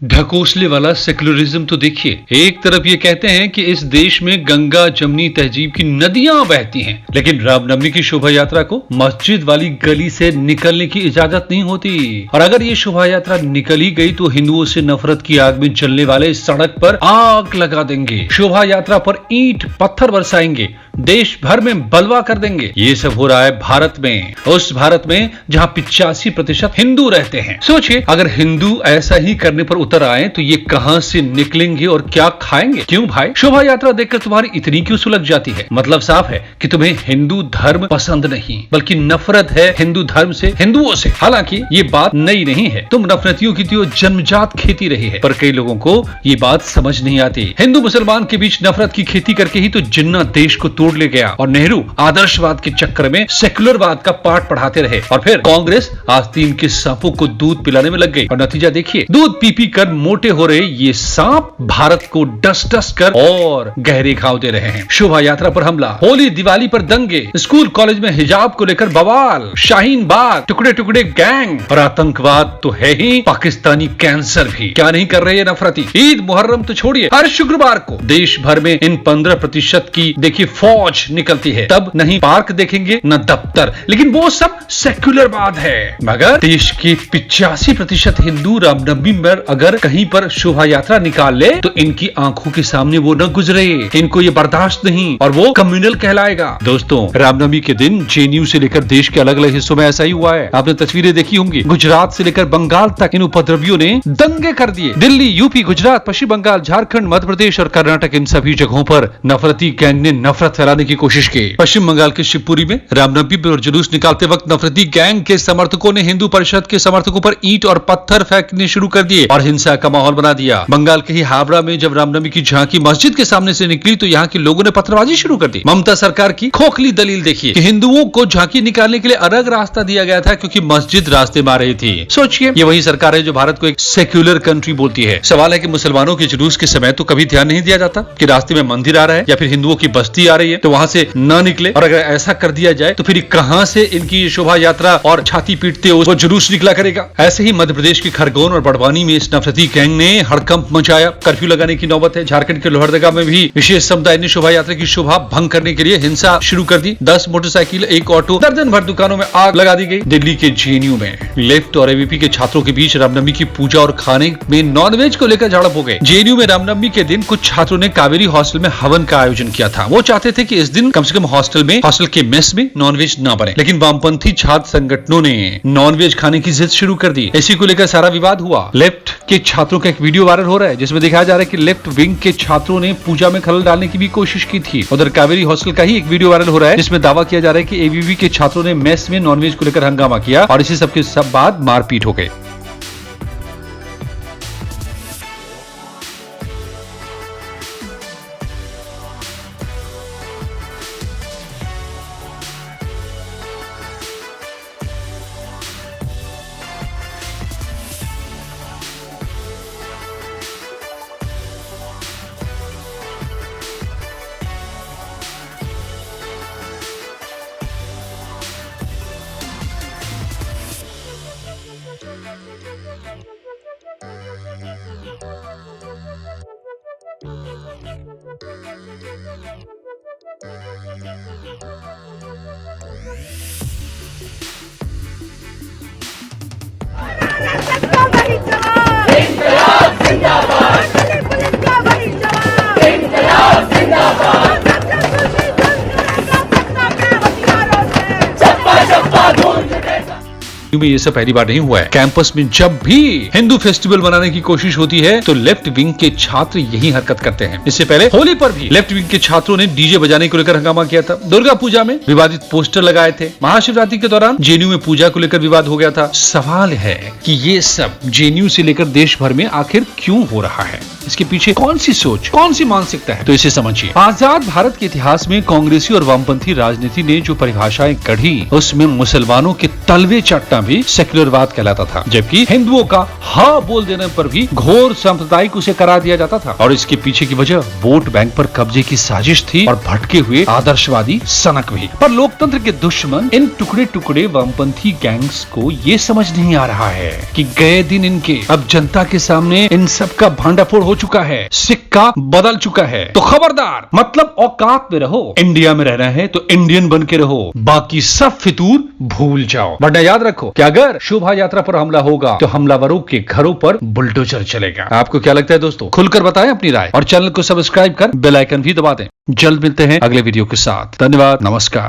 ढकोसले वाला सेक्युलरिज्म तो देखिए, एक तरफ ये कहते हैं कि इस देश में गंगा जमनी तहजीब की नदियां बहती हैं, लेकिन रामनवमी की शोभा यात्रा को मस्जिद वाली गली से निकलने की इजाजत नहीं होती। और अगर ये शोभा यात्रा निकल ही गई तो हिंदुओं से नफरत की आग में जलने वाले सड़क पर आग लगा देंगे, शोभा यात्रा पर ईंट पत्थर बरसाएंगे, देश भर में बलवा कर देंगे। ये सब हो रहा है भारत में, उस भारत में जहां 85% हिंदू रहते हैं। सोचिए, अगर हिंदू ऐसा ही करने पर उतर आए तो ये कहां से निकलेंगे और क्या खाएंगे? क्यों भाई, शोभा यात्रा देखकर तुम्हारी इतनी क्यों सुलग जाती है? मतलब साफ है कि तुम्हें हिंदू धर्म पसंद नहीं, बल्कि नफरत है हिंदू धर्म से, हिंदुओं से। हालांकि ये बात नई नहीं है, तुम नफरतियों की तो जन्मजात खेती रही है, पर कई लोगों को ये बात समझ नहीं आती। हिंदू मुसलमान के बीच नफरत की खेती करके ही तो जिन्ना देश को तोड़ ले गया, और नेहरू आदर्शवाद के चक्कर में सेक्युलरवाद का पाठ पढ़ाते रहे, और फिर कांग्रेस आस्तीन के सांपों को दूध पिलाने में लग गई, और नतीजा देखिए, दूध पी पी कर मोटे हो रहे ये सांप भारत को डस डस कर और गहरे घाव दे रहे हैं। शोभा यात्रा पर हमला, होली दिवाली पर दंगे, स्कूल कॉलेज में हिजाब को लेकर बवाल, शाहीन बाग टुकड़े टुकड़े गैंग, और आतंकवाद तो है ही, पाकिस्तानी कैंसर भी। क्या नहीं कर रहे ये नफरती? ईद मुहर्रम तो छोड़िए, हर शुक्रवार को देश भर में इन 15% की देखिए फौज निकलती है। तब नहीं पार्क देखेंगे न दफ्तर, लेकिन वो सब सेक्युलरवाद है। मगर देश के 85% हिंदू रामनवमी पर अगर कहीं पर शोभा यात्रा निकाल ले तो इनकी आंखों के सामने वो न गुजरे, इनको ये बर्दाश्त नहीं, और वो कम्युनल कहलाएगा। दोस्तों, रामनवमी के दिन जेएनयू से लेकर देश के अलग अलग हिस्सों में ऐसा ही हुआ है। आपने तस्वीरें देखी होंगी, गुजरात से लेकर बंगाल तक इन उपद्रवियों ने दंगे कर दिए। दिल्ली, यूपी, गुजरात, पश्चिम बंगाल, झारखंड, मध्य प्रदेश और कर्नाटक, इन सभी जगहों पर नफरती गैंग ने नफरत फैलाने की कोशिश की। पश्चिम बंगाल के शिवपुरी में रामनवमी पर जुलूस निकालते वक्त नफरती गैंग के समर्थकों ने हिंदू परिषद के समर्थकों पर ईंट और पत्थर फेंकने शुरू कर दिए और हिंसा का माहौल बना दिया। बंगाल के ही हावड़ा में जब रामनवमी की झांकी मस्जिद के सामने से निकली तो यहाँ के लोगों ने पत्थरबाजी शुरू कर दी। ममता सरकार की खोखली दलील देखिए कि हिंदुओं को झांकी निकालने के लिए अलग रास्ता दिया गया था क्योंकि मस्जिद रास्ते में आ रही थी। सोचिए, ये वही सरकार है जो भारत को एक सेक्युलर कंट्री बोलती है। सवाल है कि मुसलमानों के जुलूस के समय तो कभी ध्यान नहीं दिया जाता कि रास्ते में मंदिर आ रहा है या फिर हिंदुओं की बस्ती आ रही है तो वहां से न निकले, और अगर ऐसा कर दिया जाए तो फिर कहां से इनकी शोभा यात्रा और छाती पीटते वो जुलूस निकला करेगा। ऐसे ही मध्य प्रदेश के खरगोन और बड़वानी में इस नफरती गैंग ने हड़कंप मचाया, कर्फ्यू लगाने की नौबत है। झारखंड के लोहरदगा में भी विशेष समुदाय ने शोभा यात्रा की शोभा भंग करने के लिए हिंसा शुरू कर दी। 10 मोटरसाइकिल, 1 ऑटो, दर्जन भर दुकानों में आग लगा दी गई। दिल्ली के जेएनयू में लेफ्ट और एबीवीपी के छात्रों के बीच रामनवमी की पूजा और खाने में नॉनवेज को लेकर झड़प हो गए। जेएनयू में रामनवमी के दिन कुछ छात्रों ने कावेरी हॉस्टल में हवन का आयोजन किया था। वो चाहते थे कि इस दिन कम से कम हॉस्टल के मेस में नॉनवेज न बने, लेकिन वामपंथी छात्र संगठनों ने नॉनवेज खाने की जिद शुरू कर दी। इसी को लेकर सारा विवाद हुआ। लेफ्ट के छात्रों का एक वीडियो वायरल हो रहा है जिसमें दिखाया जा रहा है कि लेफ्ट विंग के छात्रों ने पूजा में खलल डालने की भी कोशिश की थी। उधर कावेरी हॉस्टल का ही एक वीडियो वायरल हो रहा है जिसमें दावा किया जा रहा है कि एबीवीपी के छात्रों ने मेस में नॉनवेज को लेकर हंगामा किया और इसी सब के सब बाद मारपीट हो गई। में ये सब पहली बार नहीं हुआ है। कैंपस में जब भी हिंदू फेस्टिवल मनाने की कोशिश होती है तो लेफ्ट विंग के छात्र यही हरकत करते हैं। इससे पहले होली पर भी लेफ्ट विंग के छात्रों ने डीजे बजाने को लेकर हंगामा किया था। दुर्गा पूजा में विवादित पोस्टर लगाए थे। महाशिवरात्रि के दौरान जेएनयू में पूजा को लेकर विवाद हो गया था। सवाल है कि ये सब जेएनयू से लेकर देश भर में आखिर क्यों हो रहा है? इसके पीछे कौन सी सोच, कौन सी मानसिकता है, तो इसे समझिए। आजाद भारत के इतिहास में कांग्रेसी और वामपंथी राजनीति ने जो परिभाषाएं गढ़ी, उसमें मुसलमानों के तलवे चाटना भी सेक्युलरवाद कहलाता था, जबकि हिंदुओं का हाँ बोल देने पर भी घोर सांप्रदायिक उसे करार दिया जाता था। और इसके पीछे की वजह वोट बैंक पर कब्जे की साजिश थी और भटके हुए आदर्शवादी सनक भी। पर लोकतंत्र के दुश्मन इन टुकड़े टुकड़े वामपंथी गैंग्स को ये समझ नहीं आ रहा है कि गए दिन इनके अब जनता के सामने इन सब का भांडाफोड़ हो चुका है, सिक्का बदल चुका है। तो खबरदार, मतलब औकात में रहो। इंडिया में रहना है तो इंडियन बन के रहो, बाकी सब फितूर भूल जाओ। वरना याद रखो कि अगर शोभा यात्रा पर हमला होगा तो हमलावरों के घरों पर बुलडोजर चलेगा। आपको क्या लगता है दोस्तों? खुलकर बताएं अपनी राय और चैनल को सब्सक्राइब कर बेल आइकन भी दबा दें। जल्द मिलते हैं अगले वीडियो के साथ। धन्यवाद, नमस्कार।